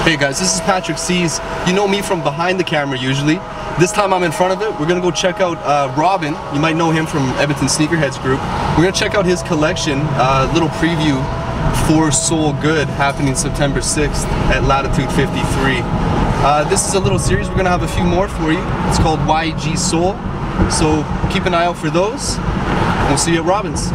Hey guys, this is Patricc Cees. You know me from behind the camera usually. This time I'm in front of it. We're gonna go check out Robin. You might know him from Edmonton Sneakerheads group. We're gonna check out his collection. Little preview for Sole Good happening September 6th at Latitude 53. This is a little series. We're gonna have a few more for you. It's called YEG Sole. So keep an eye out for those. We'll see you at Robin's.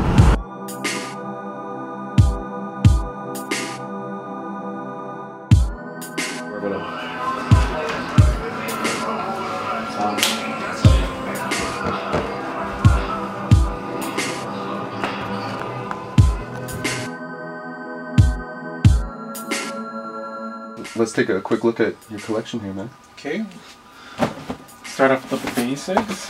Let's take a quick look at your collection here, man. Okay. Start off with the basics.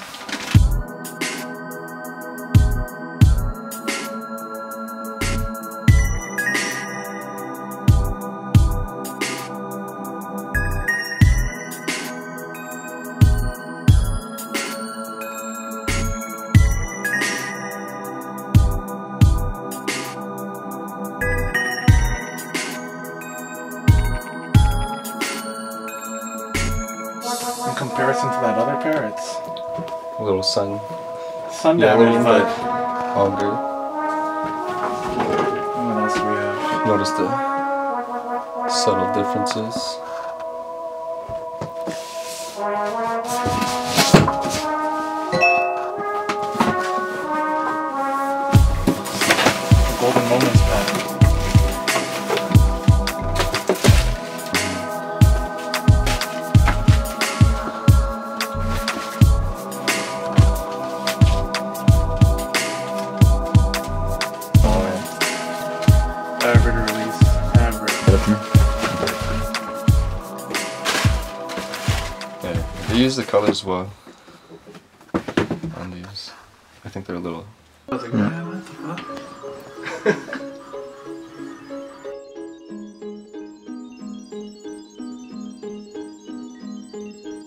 In comparison to that other pair, it's A little sun. damage, but all good. what else do we have? Notice the subtle differences. The Golden Moments pack. Ever to release, ever. Yeah, they use the colors well on these. I think they're a little. I was like, man, what the fuck?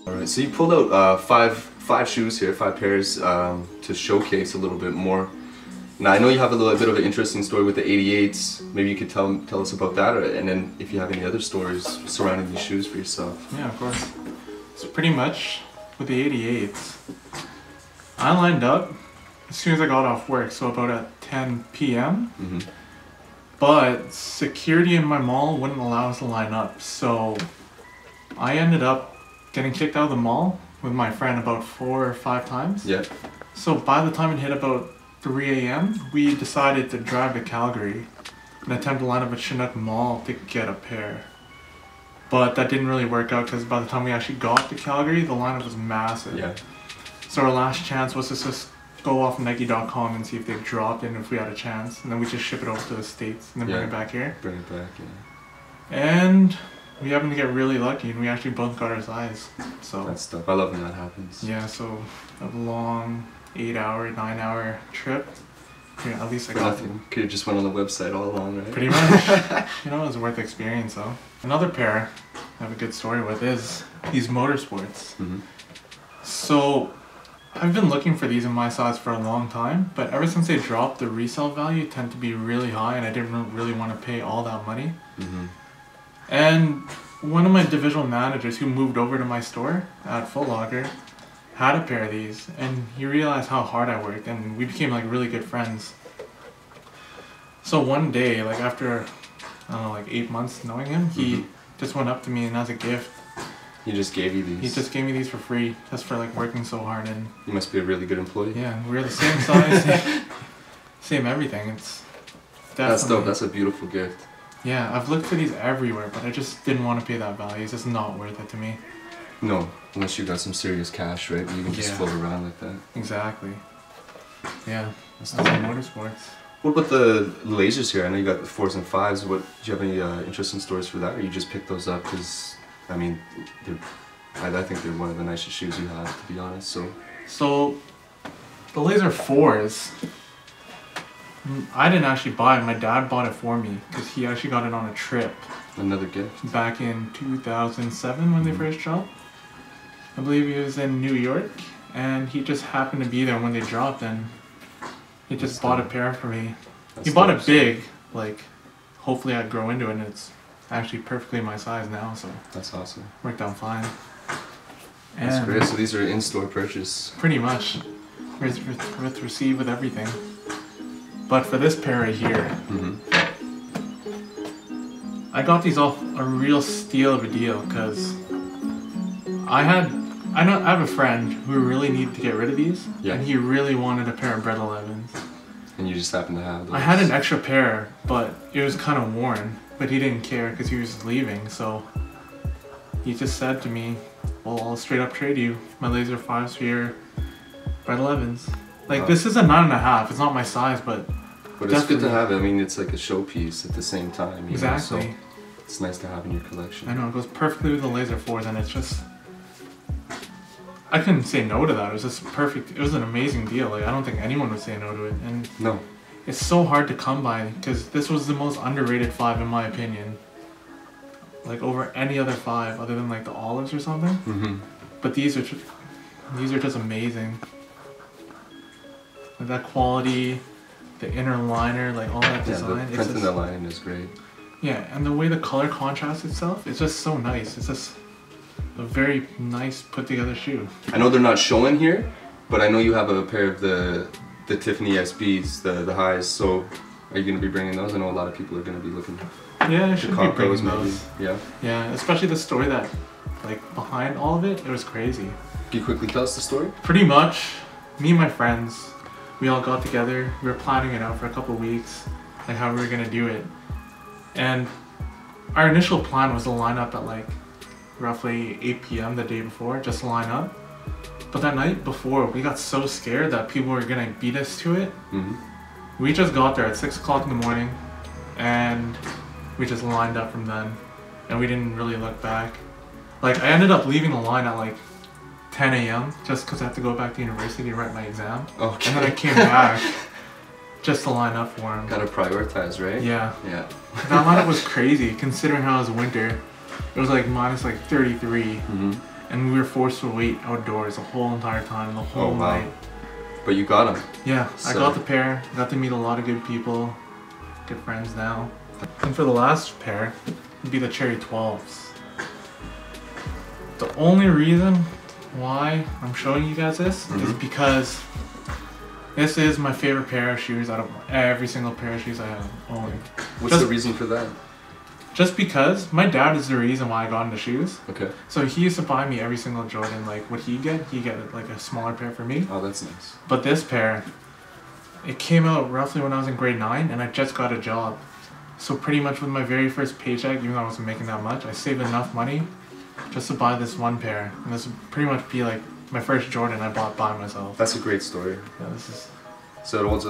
Alright, so you pulled out five shoes here, 5 pairs to showcase a little bit more. Now I know you have a little bit of an interesting story with the 88s. Maybe you could tell us about that, and then if you have any other stories surrounding these shoes for yourself. Yeah, of course. So pretty much with the 88s, I lined up as soon as I got off work, so about at 10 p.m. But security in my mall wouldn't allow us to line up, so I ended up getting kicked out of the mall with my friend about 4 or 5 times. Yeah. So by the time it hit about 3 a.m., we decided to drive to Calgary and attempt to line up at Chinook Mall to get a pair. But that didn't really work out because by the time we actually got to Calgary, the lineup was massive. Yeah. So our last chance was to just go off Nike.com and see if they dropped it and if we had a chance. And then we just ship it over to the States and then bring it back here. Bring it back, yeah. And we happened to get really lucky and we actually both got our size. So That's stuff. I love when that happens. yeah, so a long 8-hour, 9-hour trip. Yeah, at least I got Nothing. Could have just went on the website all along, right? pretty much. You know, it was worth the experience though. Another pair I have a good story with is these Motorsports. So I've been looking for these in my size for a long time, but ever since they dropped, the resale value tend to be really high and I didn't really want to pay all that money. And one of my divisional managers who moved over to my store at Foot Locker had a pair of these, and he realized how hard I worked, and we became like really good friends. So one day, like after, I don't know, like 8 months knowing him, he just went up to me and as a gift, He just gave you these. he just gave me these for free, just for like working so hard. And You must be a really good employee. yeah, we're the same size, same everything. It's definitely, That's dope. That's a beautiful gift. yeah, I've looked for these everywhere, but I just didn't want to pay that value. It's just not worth it to me. No, unless you got some serious cash, right? You can just Yeah. float around like that. Exactly. Yeah, That's that's dope. Motorsports. What about the lasers here? I know you got the 4s and 5s. Do you have any interesting stories for that, or you just picked those up because, I mean, I think they're one of the nicest shoes you have, to be honest. So the Laser 4s, I didn't actually buy it. My dad bought it for me because he actually got it on a trip Another gift. back in 2007 when they first dropped. I believe he was in New York and he just happened to be there when they dropped and he just bought a pair for me. He bought it big, like hopefully I'd grow into it and it's actually perfectly my size now, so That's awesome. worked out fine. That's And great. So these are in-store purchase. pretty much with receive with everything. But for this pair right here, I got these off a real steal of a deal because I have a friend who really needed to get rid of these, and he really wanted a pair of Bread 11s. And you just happen to have those. I had an extra pair, but it was kind of worn, but he didn't care because he was leaving, so he just said to me, well, I'll straight up trade you my Laser 5s for your Bread 11s. Like, this is a 9.5, it's not my size, but it's good to have it. I mean, it's like a showpiece at the same time. You exactly. know, so it's nice to have in your collection. I know, it goes perfectly with the Laser 4s, and it's just... I couldn't say no to that. It was just perfect. It was an amazing deal. Like, I don't think anyone would say no to it. And no. It's so hard to come by because this was the most underrated 5 in my opinion. Like over any other 5 other than like the olives or something. But these are just amazing. Like that quality, the inner liner, like all that design. The print in the lining is great. Yeah, and the way the color contrasts itself, it's just so nice. It's just a very nice put together shoe. I know they're not showing here, but I know you have a pair of the Tiffany SBs, the highs, so are you going to be bringing those? I know a lot of people are going to be looking. Yeah, I should be bringing maybe. those. Yeah. Yeah, especially the story that, like, behind all of it, it was crazy. Can you quickly tell us the story? Pretty much, me and my friends, we all got together, we were planning it out for a couple weeks, like how we were going to do it. And our initial plan was to line up at like roughly 8 p.m. the day before, just to line up. But that night before, we got so scared that people were gonna beat us to it. We just got there at 6 o'clock in the morning, and we just lined up from then, and we didn't really look back. Like, I ended up leaving the line at like 10 a.m. just because I had to go back to university to write my exam. Okay. And then I came back just to line up for him. Gotta prioritize, right? Yeah. Yeah. That lineup was crazy considering how it was winter. It was like minus like 33, and we were forced to wait outdoors the whole entire time, the whole night. But you got them. Yeah, so I got the pair, got to meet a lot of good people, good friends now. And for the last pair, would be the Cherry 12s. The only reason why I'm showing you guys this is because this is my favorite pair of shoes out of every single pair of shoes I have owned. What's the reason for that? Just because my dad is the reason why I got into shoes. Okay. So he used to buy me every single Jordan. Like, what he get like a smaller pair for me. Oh, that's nice. But this pair, it came out roughly when I was in grade 9, and I just got a job. So pretty much with my very first paycheck, even though I wasn't making that much, I saved enough money just to buy this one pair. And this would pretty much be like my first Jordan I bought by myself. That's a great story. Yeah, this is... So it holds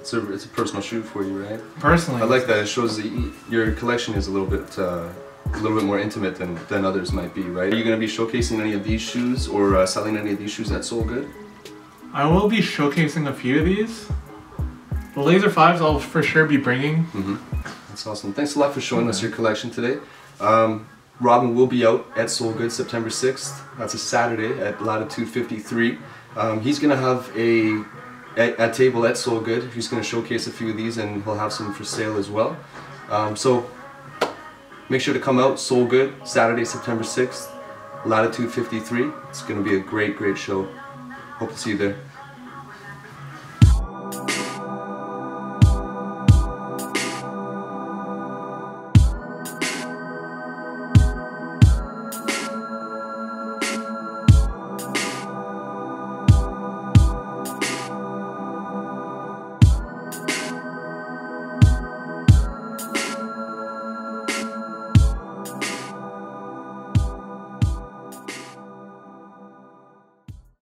it's a personal shoe for you, right? Personally. I like that. It shows that your collection is a little bit more intimate than others might be, right? Are you going to be showcasing any of these shoes or selling any of these shoes at Sole Good? I will be showcasing a few of these. The Laser 5s I'll for sure be bringing. That's awesome. Thanks a lot for showing us your collection today. Robin will be out at Sole Good September 6th. That's a Saturday at latitude 53. He's going to have a table at Sole Good. He's going to showcase a few of these, and he'll have some for sale as well. So make sure to come out, Sole Good, Saturday, September 6th, latitude 53. It's going to be a great show. Hope to see you there.